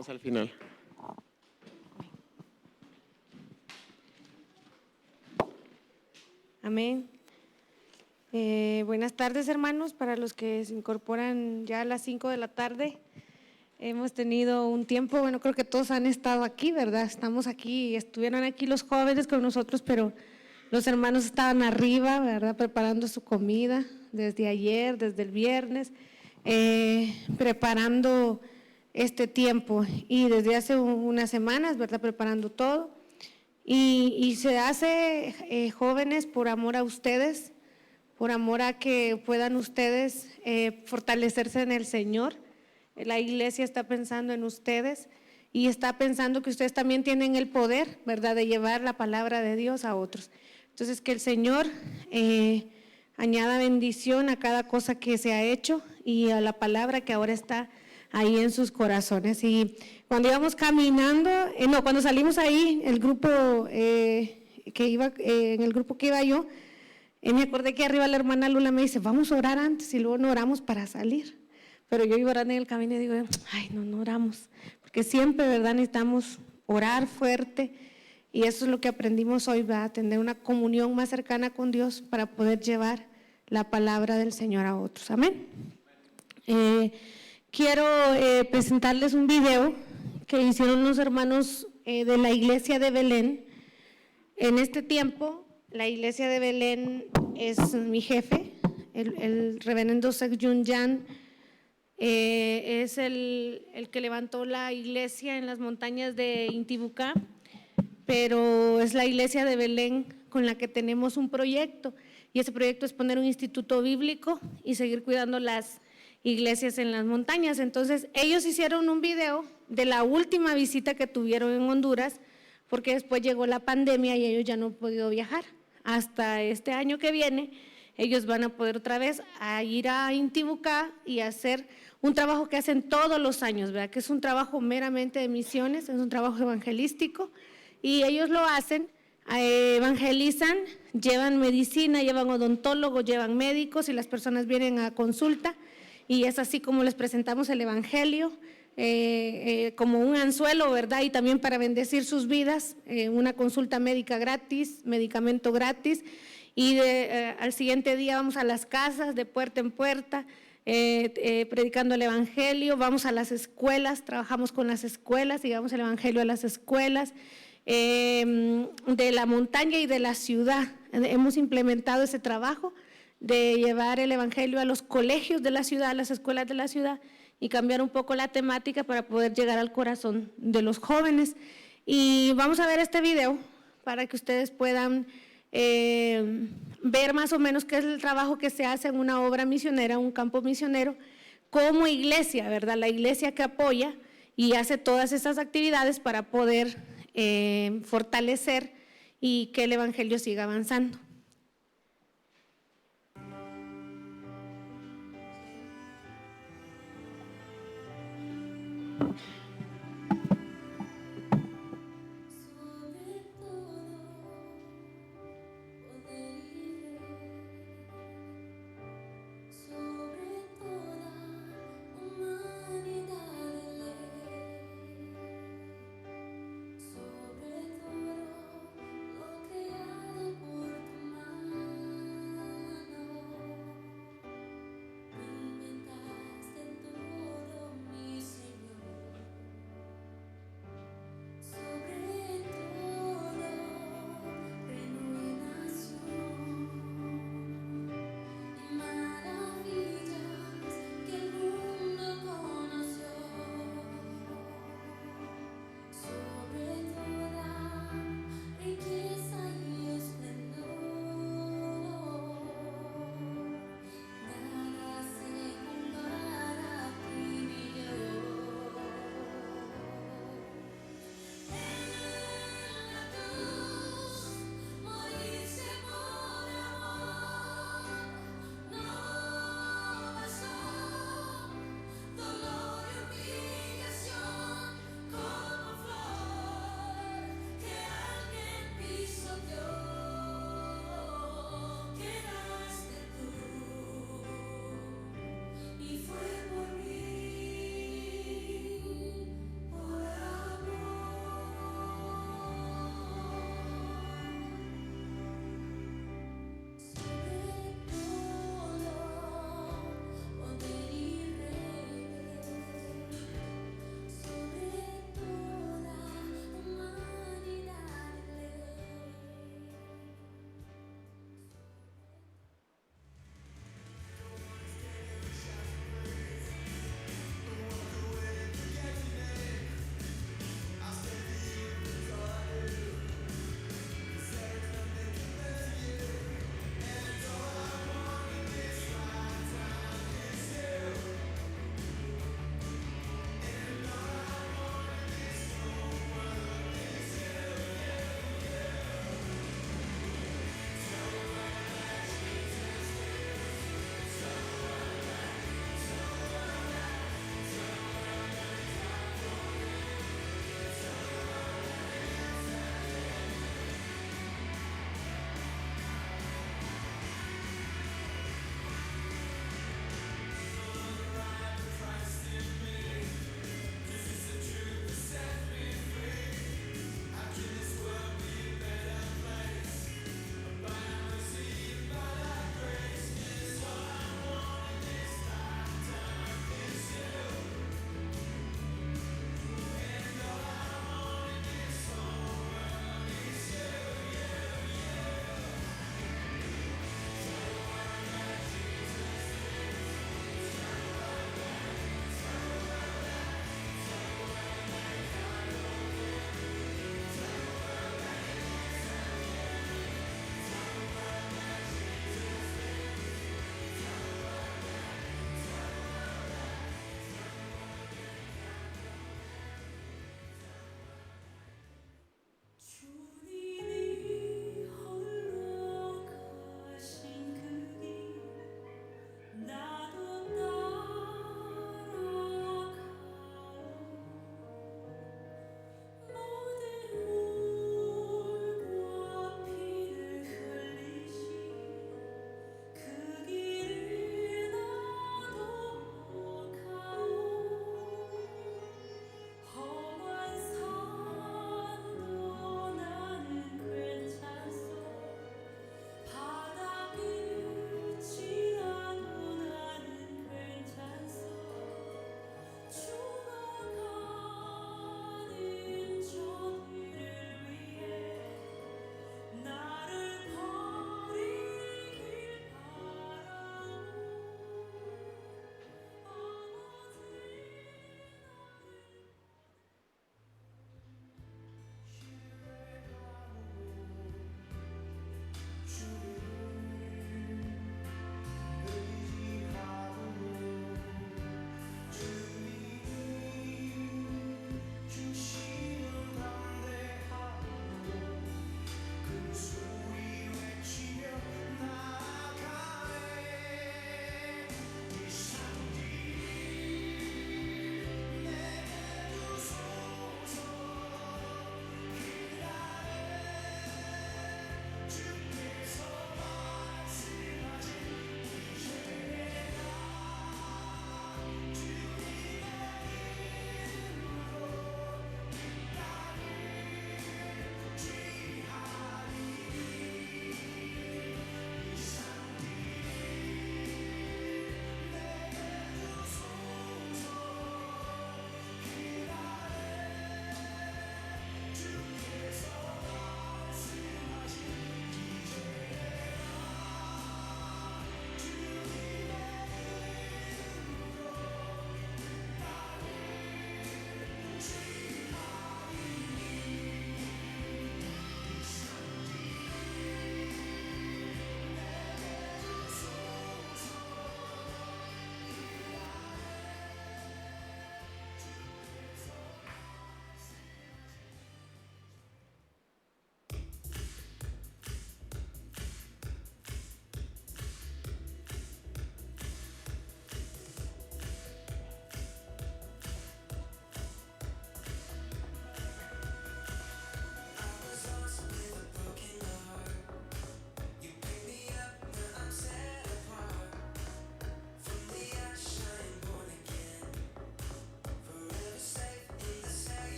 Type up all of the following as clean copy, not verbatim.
vamos al final. Amén. Buenas tardes, hermanos, para los que se incorporan ya a las 5 de la tarde. Hemos tenido un tiempo, bueno, creo que todos han estado aquí, ¿verdad? Estamos aquí, estuvieron aquí los jóvenes con nosotros, pero los hermanos estaban arriba, ¿verdad? Preparando su comida desde ayer, desde el viernes, preparando este tiempo y desde hace unas semanas, ¿verdad? Preparando todo. Y se hace, jóvenes, por amor a ustedes, por amor a que puedan ustedes fortalecerse en el Señor. La iglesia está pensando en ustedes y está pensando que ustedes también tienen el poder, ¿verdad?, de llevar la palabra de Dios a otros. Entonces, que el Señor añada bendición a cada cosa que se ha hecho y a la palabra que ahora está ahí en sus corazones. Y cuando íbamos caminando, cuando salimos ahí, el grupo en el grupo que iba yo, me acordé que arriba la hermana Lula me dice, vamos a orar antes y luego no oramos para salir. Pero yo iba orando en el camino y digo, ay, no oramos, porque siempre, ¿verdad?, necesitamos orar fuerte y eso es lo que aprendimos hoy, ¿verdad?, tener una comunión más cercana con Dios para poder llevar la palabra del Señor a otros. Amén. Quiero presentarles un video que hicieron los hermanos de la iglesia de Belén. En este tiempo, la iglesia de Belén es mi jefe, el reverendo Sekyun Jan, es el que levantó la iglesia en las montañas de Intibucá, pero es la iglesia de Belén con la que tenemos un proyecto, y ese proyecto es poner un instituto bíblico y seguir cuidando las iglesias en las montañas. Entonces, ellos hicieron un video de la última visita que tuvieron en Honduras, porque después llegó la pandemia y ellos ya no han podido viajar. Hasta este año que viene, ellos van a poder otra vez a ir a Intibucá y hacer un trabajo que hacen todos los años, ¿verdad?, que es un trabajo meramente de misiones, es un trabajo evangelístico, y ellos lo hacen, evangelizan, llevan medicina, llevan odontólogos, llevan médicos y las personas vienen a consulta, y es así como les presentamos el evangelio, como un anzuelo, ¿verdad?, y también para bendecir sus vidas, una consulta médica gratis, medicamento gratis, y al siguiente día vamos a las casas de puerta en puerta, predicando el evangelio, vamos a las escuelas, trabajamos con las escuelas y llevamos el evangelio a las escuelas de la montaña y de la ciudad. Hemos implementado ese trabajo de llevar el evangelio a los colegios de la ciudad, a las escuelas de la ciudad, y cambiar un poco la temática para poder llegar al corazón de los jóvenes. Y vamos a ver este video para que ustedes puedan ver más o menos qué es el trabajo que se hace en una obra misionera, un campo misionero, como iglesia, ¿verdad? La iglesia que apoya y hace todas estas actividades para poder fortalecer y que el evangelio siga avanzando.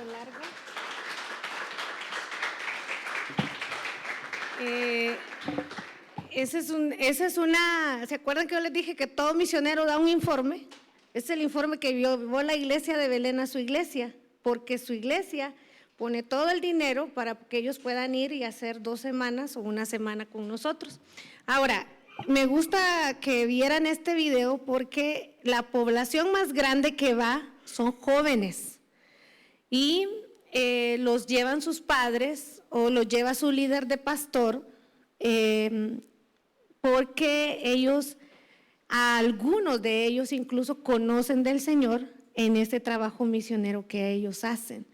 largo. ¿Se acuerdan que yo les dije que todo misionero da un informe? Es el informe que llevó la iglesia de Belén a su iglesia, porque su iglesia pone todo el dinero para que ellos puedan ir y hacer 2 semanas o 1 semana con nosotros. Ahora, me gusta que vieran este video porque la población más grande que va son jóvenes y los llevan sus padres o los lleva su líder de pastor, porque algunos de ellos incluso conocen del Señor en este trabajo misionero que ellos hacen.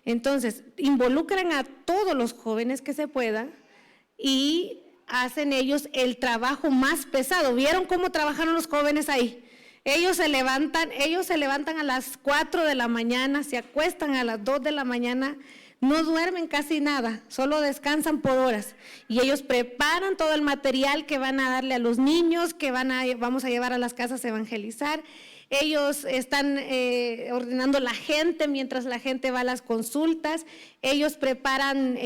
Entonces, involucran a todos los jóvenes que se puedan y hacen ellos el trabajo más pesado. ¿Vieron cómo trabajaron los jóvenes ahí? Ellos se levantan a las 4 de la mañana, se acuestan a las 2 de la mañana, no duermen casi nada, solo descansan por horas. Y ellos preparan todo el material que van a darle a los niños, que vamos a llevar a las casas a evangelizar. Ellos están ordenando la gente mientras la gente va a las consultas. Ellos preparan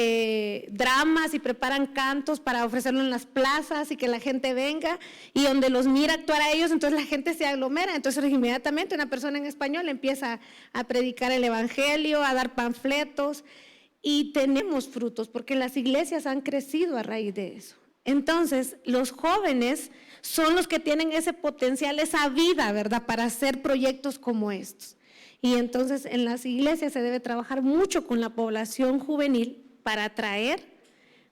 dramas y preparan cantos para ofrecerlo en las plazas y que la gente venga, y donde los mira actuar a ellos, entonces la gente se aglomera. Entonces inmediatamente una persona en español empieza a predicar el evangelio, a dar panfletos, y tenemos frutos porque las iglesias han crecido a raíz de eso. Entonces los jóvenes son los que tienen ese potencial, esa vida, ¿verdad?, para hacer proyectos como estos. Y entonces en las iglesias se debe trabajar mucho con la población juvenil para atraer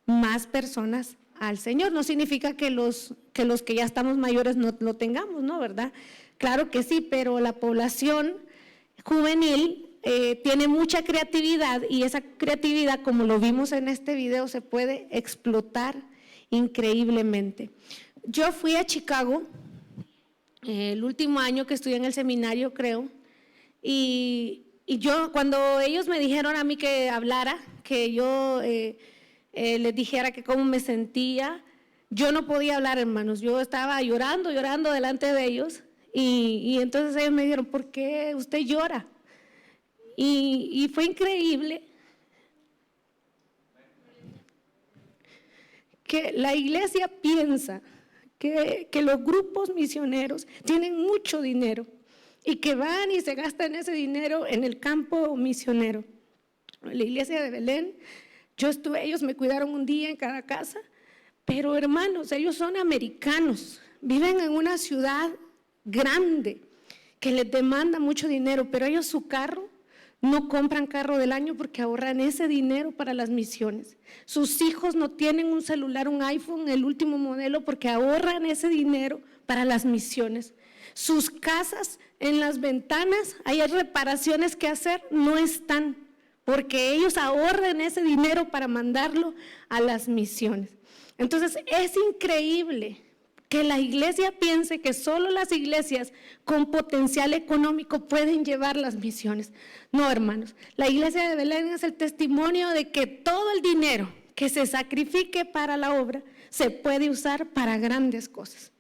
más personas al Señor. No significa que los que ya estamos mayores no lo tengamos, ¿no?, ¿verdad? Claro que sí, pero la población juvenil tiene mucha creatividad, y esa creatividad, como lo vimos en este video, se puede explotar increíblemente. Yo fui a Chicago el último año que estudié en el seminario, creo, y yo, cuando ellos me dijeron a mí que hablara, que yo les dijera que cómo me sentía, yo no podía hablar, hermanos. Yo estaba llorando delante de ellos, y entonces ellos me dijeron, ¿por qué usted llora? Y fue increíble que la iglesia piensa que los grupos misioneros tienen mucho dinero y que van y se gastan ese dinero en el campo misionero. La iglesia de Belén, ellos me cuidaron un día en cada casa, pero hermanos, ellos son americanos, viven en una ciudad grande que les demanda mucho dinero, pero ellos su carro, no compran carro del año porque ahorran ese dinero para las misiones. Sus hijos no tienen un celular, un iPhone, el último modelo, porque ahorran ese dinero para las misiones. Sus casas, en las ventanas, hay reparaciones que hacer, no están, porque ellos ahorran ese dinero para mandarlo a las misiones. Entonces, es increíble que la iglesia piense que solo las iglesias con potencial económico pueden llevar las misiones. No, hermanos, la iglesia de Belén es el testimonio de que todo el dinero que se sacrifique para la obra se puede usar para grandes cosas.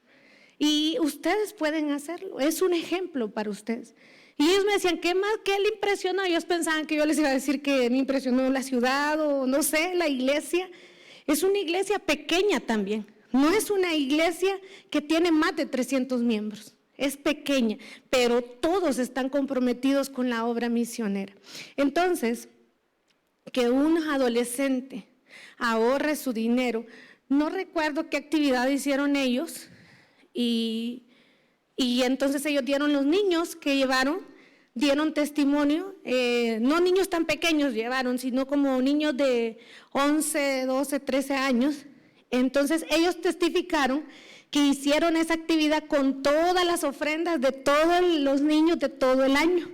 Y ustedes pueden hacerlo, es un ejemplo para ustedes. Y ellos me decían, ¿qué le impresionó? Ellos pensaban que yo les iba a decir que me impresionó la ciudad o no sé, la iglesia. Es una iglesia pequeña también. No es una iglesia que tiene más de 300 miembros, es pequeña, pero todos están comprometidos con la obra misionera. Entonces, que un adolescente ahorre su dinero, no recuerdo qué actividad hicieron ellos, y entonces ellos dieron los niños que llevaron, dieron testimonio, no niños tan pequeños llevaron, sino como niños de 11, 12, 13 años. Entonces ellos testificaron que hicieron esa actividad con todas las ofrendas de todos los niños de todo el año.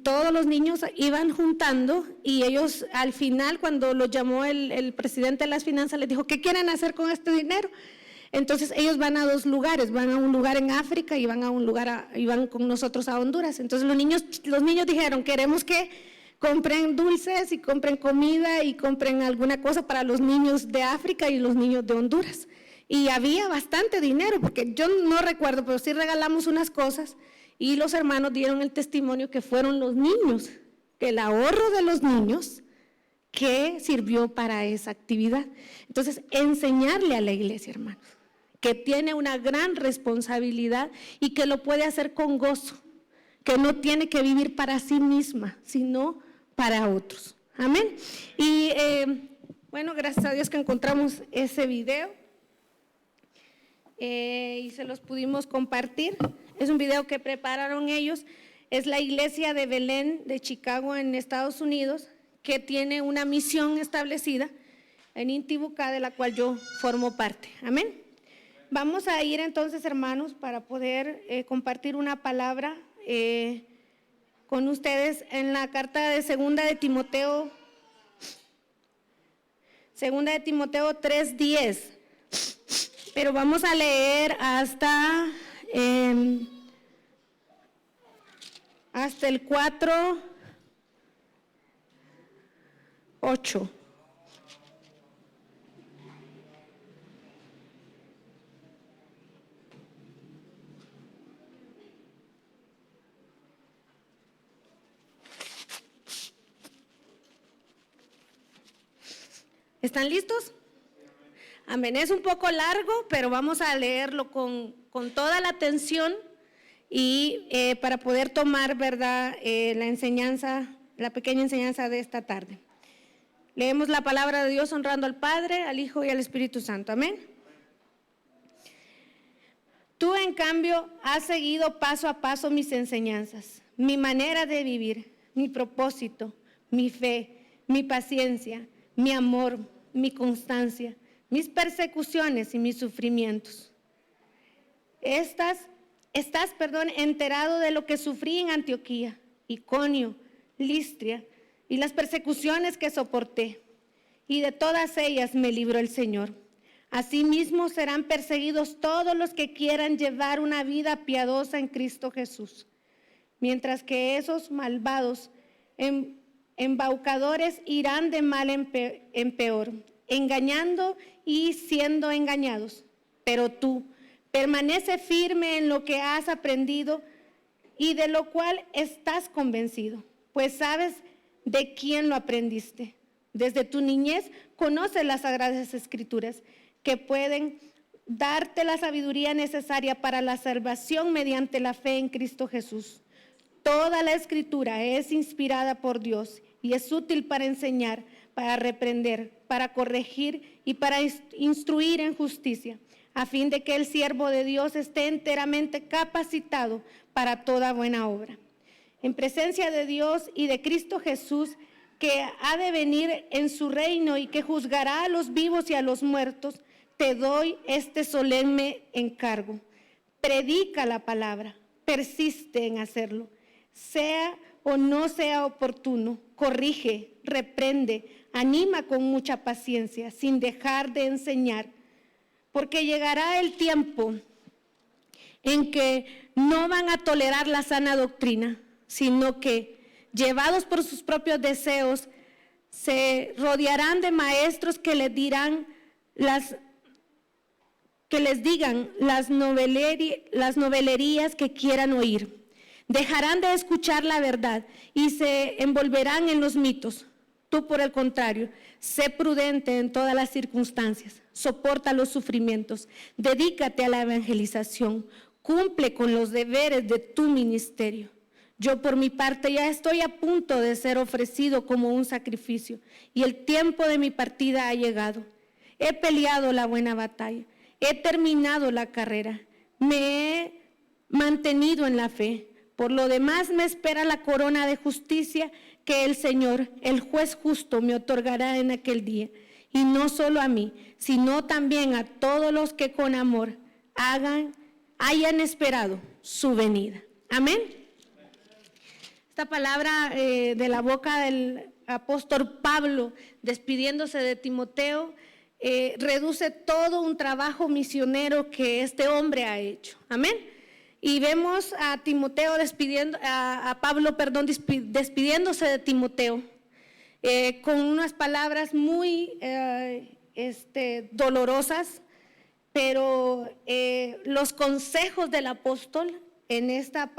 Todos los niños iban juntando, y ellos al final, cuando los llamó el presidente de las finanzas, les dijo, ¿qué quieren hacer con este dinero? Entonces ellos van a 2 lugares, van a un lugar en África y van con nosotros a Honduras. Entonces los niños dijeron, queremos que compren dulces y compren comida y compren alguna cosa para los niños de África y los niños de Honduras. Y había bastante dinero, porque yo no recuerdo, pero sí regalamos unas cosas, y los hermanos dieron el testimonio que fueron los niños el ahorro de los niños que sirvió para esa actividad. Entonces, enseñarle a la iglesia, hermanos, que tiene una gran responsabilidad y que lo puede hacer con gozo, que no tiene que vivir para sí misma, sino para otros. Amén. Y bueno, gracias a Dios que encontramos ese video y se los pudimos compartir. Es un video que prepararon ellos. Es la iglesia de Belén de Chicago en Estados Unidos, que tiene una misión establecida en Intibucá, de la cual yo formo parte. Amén. Vamos a ir entonces, hermanos, para poder compartir una palabra con ustedes en la carta de Segunda de Timoteo 3:10. Pero vamos a leer hasta el 4:8. ¿Están listos? Amén. Es un poco largo, pero vamos a leerlo con toda la atención y para poder tomar, ¿verdad?, la enseñanza, la pequeña enseñanza de esta tarde. Leemos la palabra de Dios honrando al Padre, al Hijo y al Espíritu Santo. Amén. Tú, en cambio, has seguido paso a paso mis enseñanzas, mi manera de vivir, mi propósito, mi fe, mi paciencia, mi amor, mi constancia, mis persecuciones y mis sufrimientos. Estás enterado de lo que sufrí en Antioquía, Iconio, Listria y las persecuciones que soporté, y de todas ellas me libró el Señor. Asimismo serán perseguidos todos los que quieran llevar una vida piadosa en Cristo Jesús, mientras que esos malvados embaucadores irán de mal en peor, engañando y siendo engañados. Pero tú permanece firme en lo que has aprendido y de lo cual estás convencido, pues sabes de quién lo aprendiste. Desde tu niñez conoces las Sagradas Escrituras, que pueden darte la sabiduría necesaria para la salvación mediante la fe en Cristo Jesús. Toda la Escritura es inspirada por Dios y es útil para enseñar, para reprender, para corregir y para instruir en justicia, a fin de que el siervo de Dios esté enteramente capacitado para toda buena obra. En presencia de Dios y de Cristo Jesús, que ha de venir en su reino y que juzgará a los vivos y a los muertos, te doy este solemne encargo. Predica la palabra, persiste en hacerlo, sea o no sea oportuno, corrige, reprende, anima con mucha paciencia, sin dejar de enseñar, porque llegará el tiempo en que no van a tolerar la sana doctrina, sino que, llevados por sus propios deseos, se rodearán de maestros que les digan las novelerías que quieran oír. Dejarán de escuchar la verdad y se envolverán en los mitos. Tú, por el contrario, sé prudente en todas las circunstancias, soporta los sufrimientos, dedícate a la evangelización, cumple con los deberes de tu ministerio. Yo, por mi parte, ya estoy a punto de ser ofrecido como un sacrificio y el tiempo de mi partida ha llegado. He peleado la buena batalla, he terminado la carrera, me he mantenido en la fe. Por lo demás me espera la corona de justicia que el Señor, el juez justo, me otorgará en aquel día. Y no solo a mí, sino también a todos los que con amor hayan esperado su venida. Amén. Esta palabra de la boca del apóstol Pablo, despidiéndose de Timoteo, reduce todo un trabajo misionero que este hombre ha hecho. Amén. Y vemos a Pablo despidiéndose de Timoteo con unas palabras muy dolorosas, pero los consejos del apóstol en esta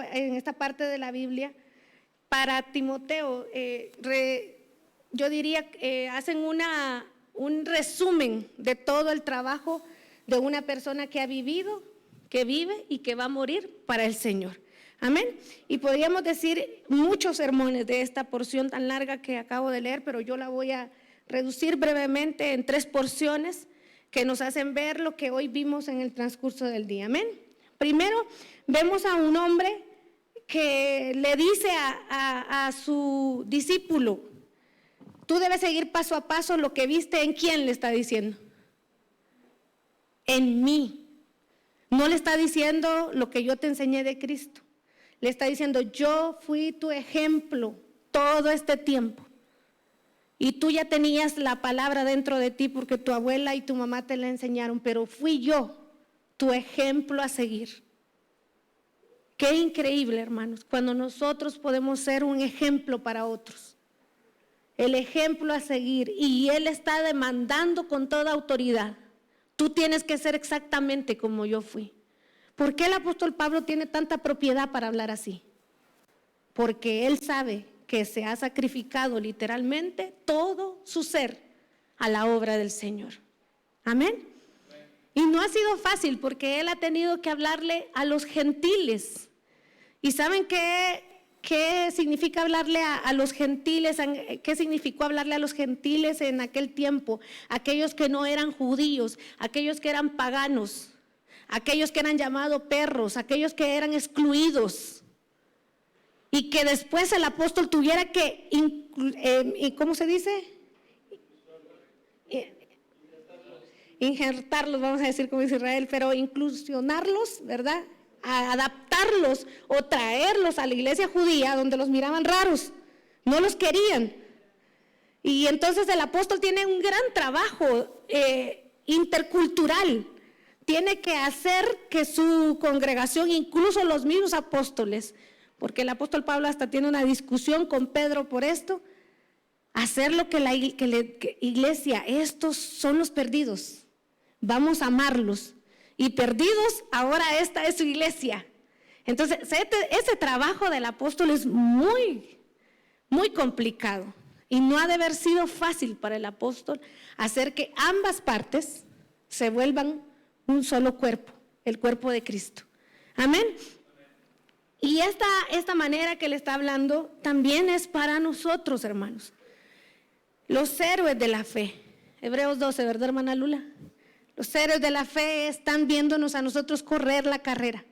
parte de la Biblia para Timoteo, yo diría, hacen un resumen de todo el trabajo de una persona que ha vivido, que vive y que va a morir para el Señor. Amén. Y podríamos decir muchos sermones de esta porción tan larga que acabo de leer, pero yo la voy a reducir brevemente en 3 porciones que nos hacen ver lo que hoy vimos en el transcurso del día. Amén. Primero, vemos a un hombre que le dice a su discípulo: tú debes seguir paso a paso lo que viste. ¿En quién le está diciendo? En mí. No le está diciendo lo que yo te enseñé de Cristo. Le está diciendo: yo fui tu ejemplo todo este tiempo. Y tú ya tenías la palabra dentro de ti porque tu abuela y tu mamá te la enseñaron, pero fui yo tu ejemplo a seguir. Qué increíble, hermanos, cuando nosotros podemos ser un ejemplo para otros. El ejemplo a seguir. Y Él está demandando con toda autoridad: tú tienes que ser exactamente como yo fui. ¿Por qué el apóstol Pablo tiene tanta propiedad para hablar así? Porque él sabe que se ha sacrificado literalmente todo su ser a la obra del Señor. Amén. Y no ha sido fácil, porque él ha tenido que hablarle a los gentiles. ¿Y saben qué significa hablarle a los gentiles? ¿Qué significó hablarle a los gentiles en aquel tiempo? Aquellos que no eran judíos, aquellos que eran paganos, aquellos que eran llamados perros, aquellos que eran excluidos. Y que después el apóstol tuviera que, ¿cómo se dice? Injertarlos, vamos a decir como dice Israel, pero inclusionarlos, ¿verdad? A adaptarlos o traerlos a la iglesia judía, donde los miraban raros, no los querían. Y entonces el apóstol tiene un gran trabajo intercultural. Tiene que hacer que su congregación, incluso los mismos apóstoles, porque el apóstol Pablo hasta tiene una discusión con Pedro por esto, hacer lo que la iglesia, estos son los perdidos, vamos a amarlos. Y perdidos, ahora esta es su iglesia. Entonces, ese trabajo del apóstol es muy, muy complicado. Y no ha de haber sido fácil para el apóstol hacer que ambas partes se vuelvan un solo cuerpo, el cuerpo de Cristo. Amén. Y esta manera que le está hablando también es para nosotros, hermanos. Los héroes de la fe. Hebreos 12, ¿verdad, hermana Lula? Los héroes de la fe están viéndonos a nosotros correr la carrera.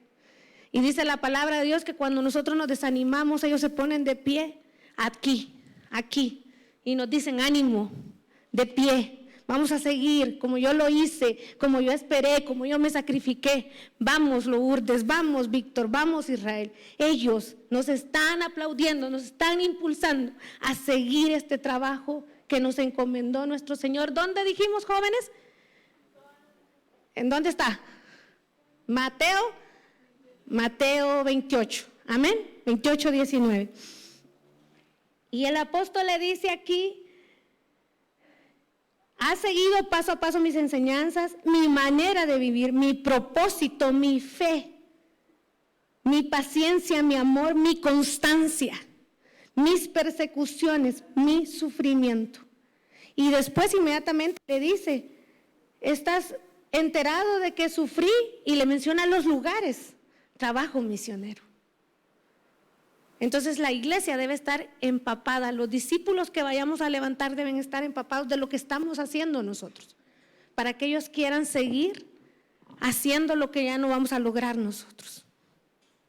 Y dice la palabra de Dios que cuando nosotros nos desanimamos, ellos se ponen de pie aquí, y nos dicen: ánimo, de pie. Vamos a seguir como yo lo hice, como yo esperé, como yo me sacrifiqué. Vamos, Lourdes, vamos, Víctor, vamos, Israel. Ellos nos están aplaudiendo, nos están impulsando a seguir este trabajo que nos encomendó nuestro Señor. ¿Dónde dijimos, jóvenes? ¿En dónde está? Mateo 28. Amén. 28, 19. Y el apóstol le dice aquí: ha seguido paso a paso mis enseñanzas, mi manera de vivir, mi propósito, mi fe, mi paciencia, mi amor, mi constancia, mis persecuciones, mi sufrimiento. Y después inmediatamente le dice: ¿estás enterado de que sufrí? Y le menciona los lugares. Trabajo misionero. Entonces la iglesia debe estar empapada, los discípulos que vayamos a levantar deben estar empapados de lo que estamos haciendo nosotros, para que ellos quieran seguir haciendo lo que ya no vamos a lograr nosotros.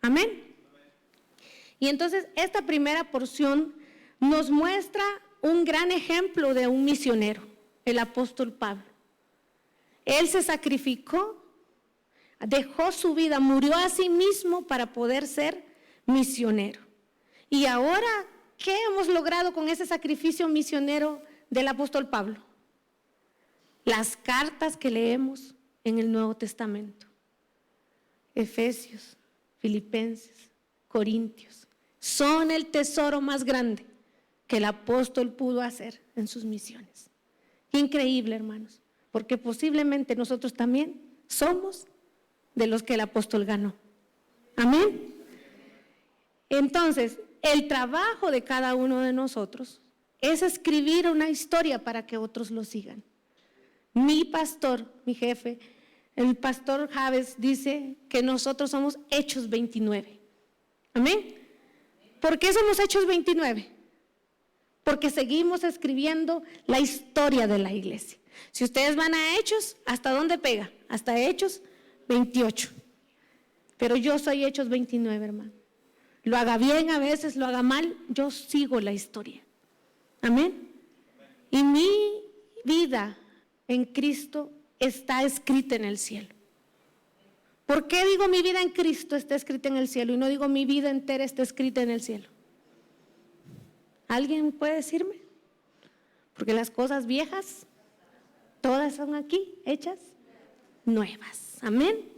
Amén. Y entonces esta primera porción nos muestra un gran ejemplo de un misionero, el apóstol Pablo. Él se sacrificó, dejó su vida, murió a sí mismo para poder ser misionero. Y ahora, ¿qué hemos logrado con ese sacrificio misionero del apóstol Pablo? Las cartas que leemos en el Nuevo Testamento. Efesios, Filipenses, Corintios. Son el tesoro más grande que el apóstol pudo hacer en sus misiones. Qué increíble, hermanos, porque posiblemente nosotros también somos de los que el apóstol ganó. Amén. Entonces, el trabajo de cada uno de nosotros es escribir una historia para que otros lo sigan. Mi pastor, mi jefe, el pastor Javes dice que nosotros somos Hechos 29. ¿Amén? ¿Por qué somos Hechos 29? Porque seguimos escribiendo la historia de la iglesia. Si ustedes van a Hechos, ¿hasta dónde pega? Hasta Hechos 28. Pero yo soy Hechos 29, hermano. Lo haga bien a veces, lo haga mal, yo sigo la historia. Amén. Y mi vida en Cristo está escrita en el cielo. ¿Por qué digo mi vida en Cristo está escrita en el cielo y no digo mi vida entera está escrita en el cielo? ¿Alguien puede decirme? Porque las cosas viejas, todas son aquí hechas nuevas. Amén.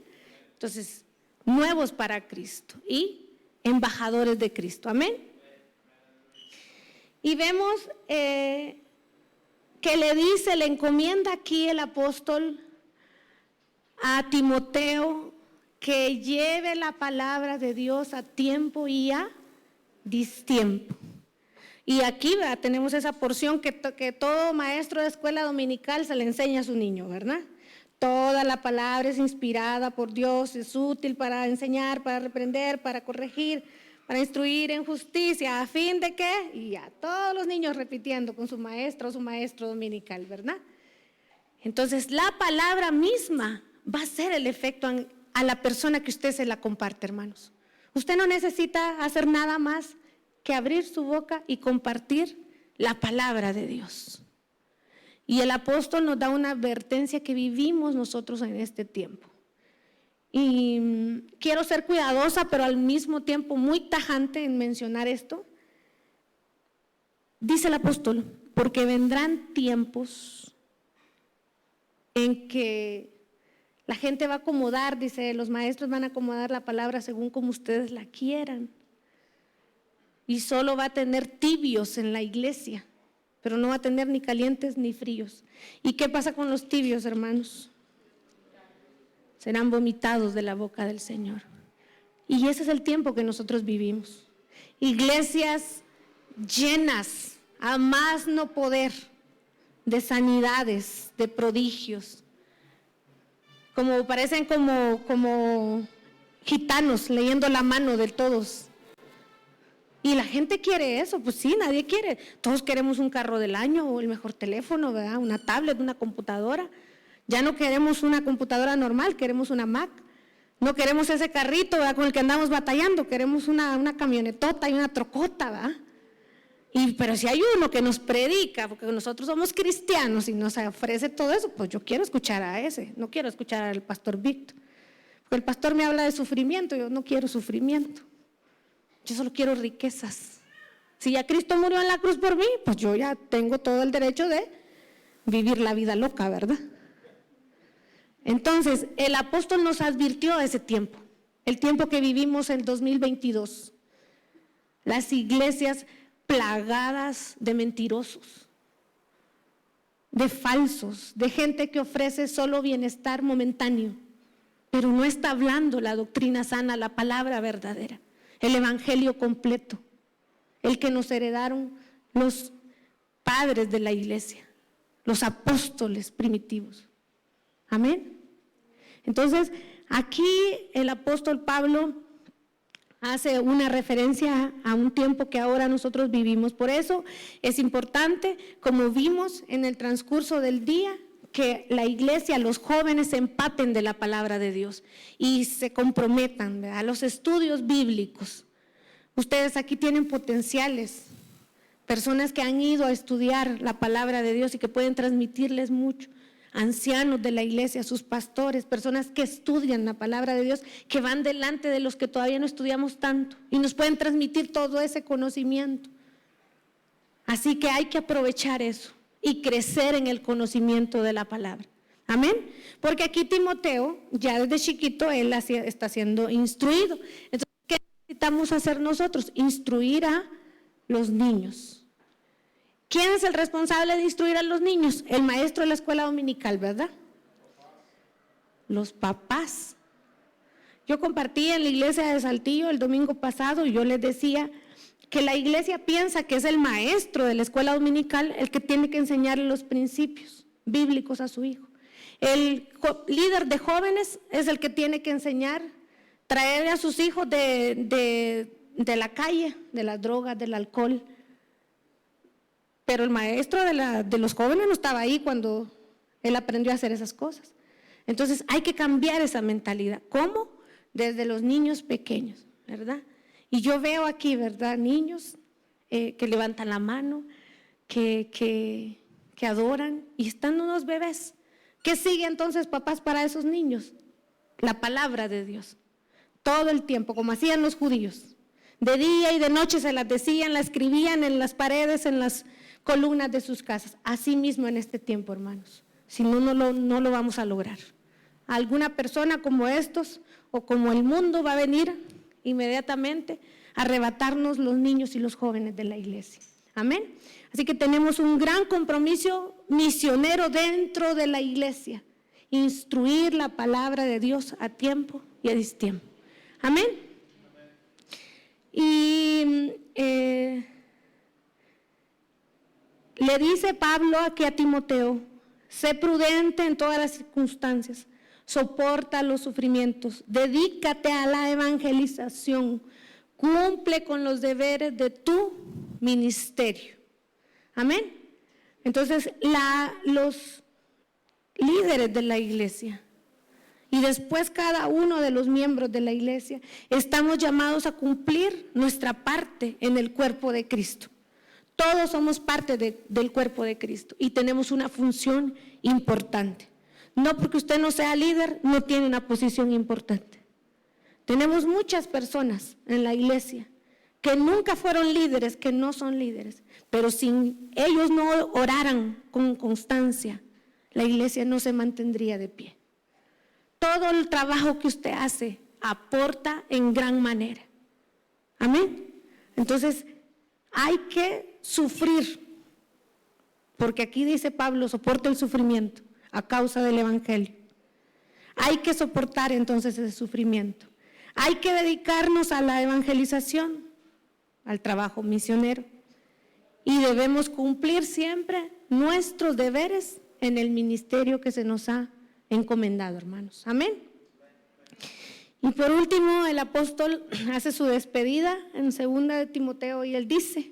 Entonces, nuevos para Cristo y embajadores de Cristo. Amén. Y vemos que le encomienda aquí el apóstol a Timoteo que lleve la palabra de Dios a tiempo y a distiempo. Y aquí tenemos esa porción que todo maestro de escuela dominical se le enseña a su niño, ¿verdad? Toda la palabra es inspirada por Dios, es útil para enseñar, para reprender, para corregir, para instruir en justicia, ¿a fin de qué? Y ya, todos los niños repitiendo con su maestro dominical, ¿verdad? Entonces, la palabra misma va a hacer el efecto a la persona que usted se la comparte, hermanos. Usted no necesita hacer nada más que abrir su boca y compartir la palabra de Dios. Y el apóstol nos da una advertencia que vivimos nosotros en este tiempo. Y quiero ser cuidadosa, pero al mismo tiempo muy tajante en mencionar esto. Dice el apóstol, porque vendrán tiempos en que la gente va a acomodar, dice, los maestros van a acomodar la palabra según como ustedes la quieran. Y solo va a tener tibios en la iglesia, pero no va a tener ni calientes ni fríos. ¿Y qué pasa con los tibios, hermanos? Serán vomitados de la boca del Señor. Y ese es el tiempo que nosotros vivimos. Iglesias llenas a más no poder de sanidades, de prodigios. Como parecen como gitanos leyendo la mano de todos. Y la gente quiere eso, pues sí, nadie quiere. Todos queremos un carro del año o el mejor teléfono, ¿verdad? Una tablet, una computadora. Ya no queremos una computadora normal, queremos una Mac. No queremos ese carrito, ¿verdad?, con el que andamos batallando, queremos una camionetota y una trocota, ¿verdad? Pero si hay uno que nos predica, porque nosotros somos cristianos y nos ofrece todo eso, pues yo quiero escuchar a ese, no quiero escuchar al pastor Víctor. Porque el pastor me habla de sufrimiento, yo no quiero sufrimiento. Yo solo quiero riquezas. Si ya Cristo murió en la cruz por mí, pues yo ya tengo todo el derecho de vivir la vida loca, ¿verdad? Entonces, el apóstol nos advirtió de ese tiempo, el tiempo que vivimos en 2022. Las iglesias plagadas de mentirosos, de falsos, de gente que ofrece solo bienestar momentáneo, pero no está hablando la doctrina sana, la palabra verdadera. El evangelio completo, el que nos heredaron los padres de la iglesia, los apóstoles primitivos. Amén. Entonces, aquí el apóstol Pablo hace una referencia a un tiempo que ahora nosotros vivimos. Por eso es importante, como vimos en el transcurso del día, que la iglesia, los jóvenes se empapen de la palabra de Dios y se comprometan a los estudios bíblicos. Ustedes aquí tienen potenciales, personas que han ido a estudiar la palabra de Dios y que pueden transmitirles mucho. Ancianos de la iglesia, sus pastores, personas que estudian la palabra de Dios, que van delante de los que todavía no estudiamos tanto y nos pueden transmitir todo ese conocimiento. Así que hay que aprovechar eso y crecer en el conocimiento de la palabra. Amén. Porque aquí Timoteo, ya desde chiquito, él está siendo instruido. Entonces, ¿qué necesitamos hacer nosotros? Instruir a los niños. ¿Quién es el responsable de instruir a los niños? El maestro de la escuela dominical, ¿verdad? Los papás. Yo compartí en la iglesia de Saltillo el domingo pasado y yo les decía que la iglesia piensa que es el maestro de la escuela dominical el que tiene que enseñarle los principios bíblicos a su hijo. El líder de jóvenes es el que tiene que enseñar, traer a sus hijos de la calle, de las drogas, del alcohol. Pero el maestro de los jóvenes no estaba ahí cuando él aprendió a hacer esas cosas. Entonces hay que cambiar esa mentalidad. ¿Cómo? Desde los niños pequeños, ¿verdad? Y yo veo aquí, ¿verdad? Niños que levantan la mano, que adoran, y están unos bebés. ¿Qué sigue entonces, papás, para esos niños? La palabra de Dios. Todo el tiempo, como hacían los judíos. De día y de noche se las decían, la escribían en las paredes, en las columnas de sus casas. Así mismo en este tiempo, hermanos. Si no, no lo vamos a lograr. Alguna persona como estos o como el mundo va a venir inmediatamente a arrebatarnos los niños y los jóvenes de la iglesia. Amén. Así que tenemos un gran compromiso misionero dentro de la iglesia. Instruir la palabra de Dios a tiempo y a destiempo. Amén. Y le dice Pablo aquí a Timoteo: sé prudente en todas las circunstancias, soporta los sufrimientos, dedícate a la evangelización, cumple con los deberes de tu ministerio. Amén. Entonces, los líderes de la iglesia y después cada uno de los miembros de la iglesia estamos llamados a cumplir nuestra parte en el cuerpo de Cristo. Todos somos parte del cuerpo de Cristo y tenemos una función importante. No porque usted no sea líder, no tiene una posición importante. Tenemos muchas personas en la iglesia que nunca fueron líderes, que no son líderes, pero si ellos no oraran con constancia, la iglesia no se mantendría de pie. Todo el trabajo que usted hace aporta en gran manera. Amén. Entonces, hay que sufrir, porque aquí dice Pablo, soporta el sufrimiento a causa del evangelio. Hay que soportar entonces ese sufrimiento. Hay que dedicarnos a la evangelización, al trabajo misionero, y debemos cumplir siempre nuestros deberes en el ministerio que se nos ha encomendado, hermanos. Amén. Y por último, el apóstol hace su despedida en 2 de Timoteo y él dice: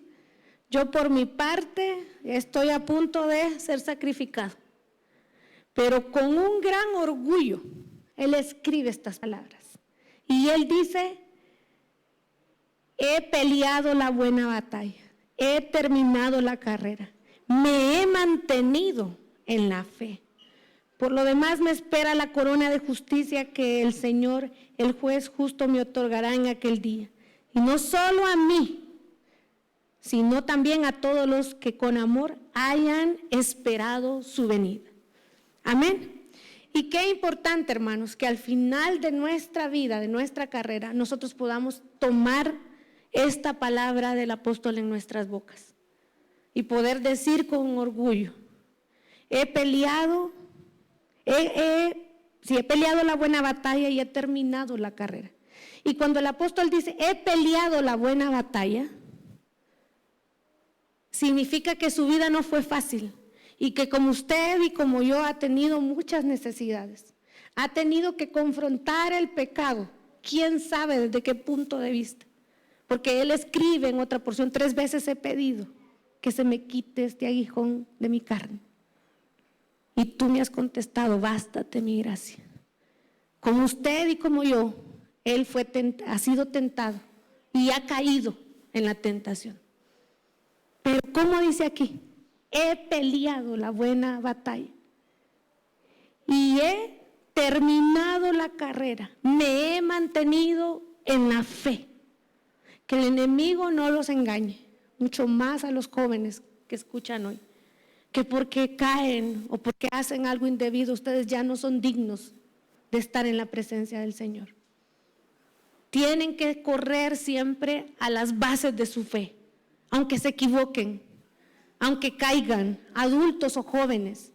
yo por mi parte estoy a punto de ser sacrificado, pero con un gran orgullo él escribe estas palabras. Y él dice: he peleado la buena batalla, he terminado la carrera, me he mantenido en la fe. Por lo demás me espera la corona de justicia que el Señor, el juez justo, me otorgará en aquel día. Y no solo a mí, sino también a todos los que con amor hayan esperado su venida. Amén. Y qué importante, hermanos, que al final de nuestra vida, de nuestra carrera, nosotros podamos tomar esta palabra del apóstol en nuestras bocas y poder decir con orgullo: he peleado la buena batalla y he terminado la carrera. Y cuando el apóstol dice he peleado la buena batalla, significa que su vida no fue fácil y que como usted y como yo ha tenido muchas necesidades, ha tenido que confrontar el pecado, quién sabe desde qué punto de vista, porque él escribe en otra porción: 3 veces he pedido que se me quite este aguijón de mi carne. Y tú me has contestado: bástate mi gracia. Como usted y como yo, él ha sido tentado y ha caído en la tentación. Pero ¿cómo dice aquí? He peleado la buena batalla y he terminado la carrera, me he mantenido en la fe. Que el enemigo no los engañe, mucho más a los jóvenes que escuchan hoy, que porque caen o porque hacen algo indebido, ustedes ya no son dignos de estar en la presencia del Señor. Tienen que correr siempre a las bases de su fe, aunque se equivoquen, aunque caigan, adultos o jóvenes.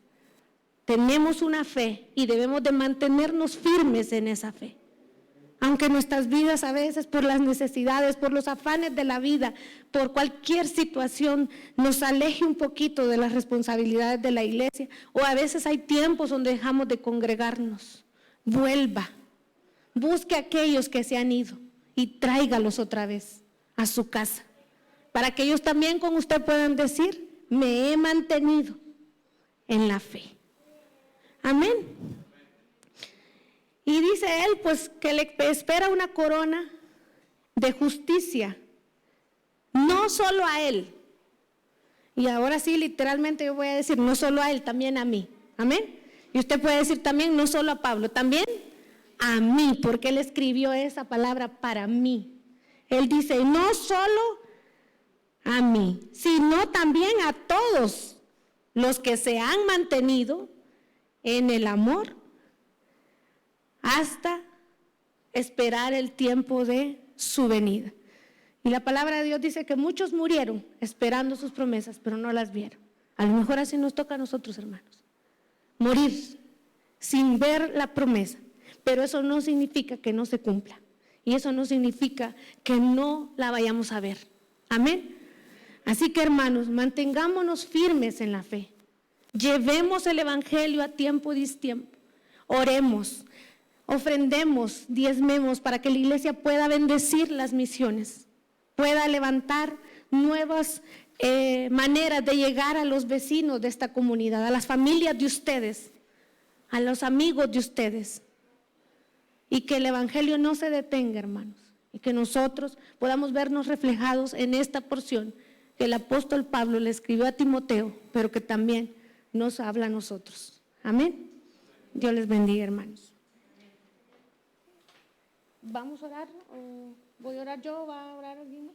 Tenemos una fe y debemos de mantenernos firmes en esa fe. Aunque nuestras vidas a veces por las necesidades, por los afanes de la vida, por cualquier situación nos aleje un poquito de las responsabilidades de la iglesia, o a veces hay tiempos donde dejamos de congregarnos, vuelva, busque a aquellos que se han ido y tráigalos otra vez a su casa, para que ellos también con usted puedan decir, me he mantenido en la fe. Amén. Y dice él, pues, que le espera una corona de justicia, no solo a él. Y ahora sí, literalmente yo voy a decir, no solo a él, también a mí. Amén. Y usted puede decir también, no solo a Pablo, también a mí, porque él escribió esa palabra para mí. Él dice, no solo a mí, sino también a todos los que se han mantenido en el amor hasta esperar el tiempo de su venida. Y la palabra de Dios dice que muchos murieron esperando sus promesas, pero no las vieron. A lo mejor así nos toca a nosotros, hermanos, morir sin ver la promesa, pero eso no significa que no se cumpla, y eso no significa que no la vayamos a ver. Amén. Así que, hermanos, mantengámonos firmes en la fe, llevemos el evangelio a tiempo y distiempo, oremos, ofrendemos, diezmemos para que la iglesia pueda bendecir las misiones, pueda levantar nuevas maneras de llegar a los vecinos de esta comunidad, a las familias de ustedes, a los amigos de ustedes, y que el evangelio no se detenga, hermanos, y que nosotros podamos vernos reflejados en esta porción que el apóstol Pablo le escribió a Timoteo, pero que también nos habla a nosotros. Amén. Dios les bendiga, hermanos. ¿Vamos a orar? ¿O voy a orar yo o va a orar alguien más?